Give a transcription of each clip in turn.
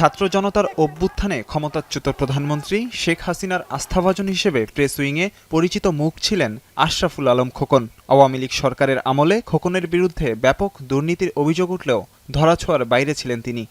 ছাত্র জনতার অভ্যুত্থানে ক্ষমতাচ্যুত প্রধানমন্ত্রী শেখ হাসিনার আস্থাভাজন হিসেবে প্রেস উইংয়ে পরিচিত মুখ ছিলেন আশরাফুল আলম খোকন। আওয়ামী লীগ সরকারের আমলে খোকনের বিরুদ্ধে ব্যাপক দুর্নীতির অভিযোগ উঠলেও ধরাছোঁয়ার বাইরে ছিলেন তিনি।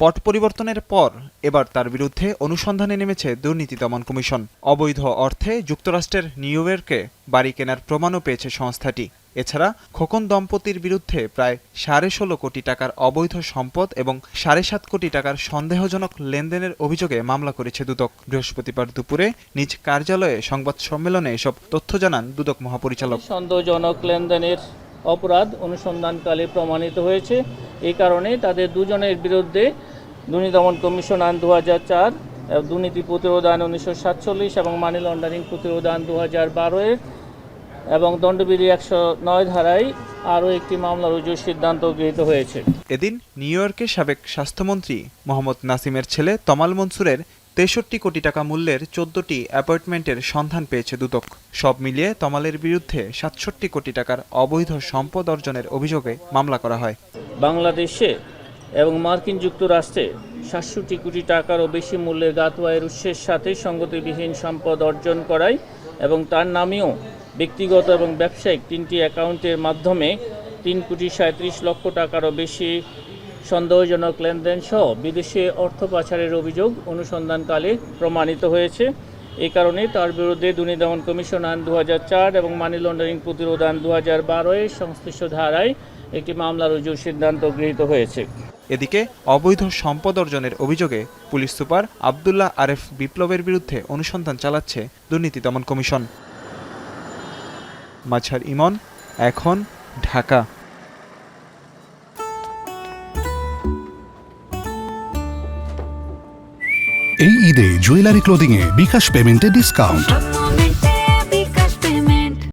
পট পরিবর্তনের পর এবার তার বিরুদ্ধে অনুসন্ধানে নেমেছে দুর্নীতি দমন কমিশন। অবৈধ অর্থে যুক্তরাষ্ট্রের নিউ ইয়র্কে বাড়ি কেনার প্রমাণও পেয়েছে সংস্থাটি। এছাড়া খোকন দম্পতির বিরুদ্ধে প্রায় 16.5 কোটি টাকার অবৈধ সম্পদ এবং 7.5 কোটি টাকার সন্দেহজনক লেনদেনের অভিযোগে মামলা করেছে দুদক। বৃহস্পতিবার দুপুরে নিজ কার্যালয়ে সংবাদ সম্মেলনে এসব তথ্য জানান দুদক মহাপরিচালক। সন্দেহজনক লেনদেনের অপরাধ অনুসন্ধানকালে প্রমাণিত হয়েছে। এই কারণে তাদের দুজনের বিরুদ্ধে দুর্নীতি দমন কমিশন আইন 2004, দুর্নীতি প্রতিরোধ আইন 1947 এবং মানি লন্ডারিং প্রতিরোধ আইন 2012 এবং দণ্ডবিধি 109 ধারায় আরও একটি মামলা রুজুর সিদ্ধান্ত গৃহীত হয়েছে। এদিন নিউ ইয়র্কে সাবেক স্বাস্থ্যমন্ত্রী মোহাম্মদ নাসিমের ছেলে তমাল মনসুরের 63 কোটি টাকা মূল্যের 14টি অ্যাপয়েন্টমেন্টের সন্ধান পেয়েছে দুদক। সব মিলিয়ে তমালের বিরুদ্ধে 67 কোটি টাকার অবৈধ সম্পদ অর্জনের অভিযোগে মামলা করা হয়। বাংলাদেশে এবং মার্কিন যুক্তরাষ্ট্রে 67 কোটি টাকারও বেশি মূল্যের গাতুয়ায়ের উৎসের সাথে সঙ্গতিবিহীন সম্পদ অর্জন করায় এবং তার নামেও ব্যক্তিগত এবং ব্যবসায়িক 3টি অ্যাকাউন্টের মাধ্যমে 3,37,00,000 টাকারও বেশি সন্দেহজনক লেনদেন সহ বিদেশে অর্থ পাচারের অভিযোগ অনুসন্ধানকালে প্রমাণিত হয়েছে। এই কারণে তার বিরুদ্ধে দুর্নীতি দমন কমিশন আইন 2004 এবং মানি লন্ডারিং প্রতিরোধ আইন 2012 সংশ্লিষ্ট ধারায় একটি মামলা রুজুর সিদ্ধান্ত গৃহীত হয়েছে। এদিকে অবৈধ সম্পদ অর্জনের অভিযোগে পুলিশ সুপার আব্দুল্লাহ আরেফ বিপ্লবের বিরুদ্ধে অনুসন্ধান চালাচ্ছে দুর্নীতি দমন কমিশন। মাঝার ইমন, এখন, ঢাকা। এই ঈদে জুয়েলারি ক্লোদিংয়ে বিকাশ পেমেন্টে ডিসকাউন্ট।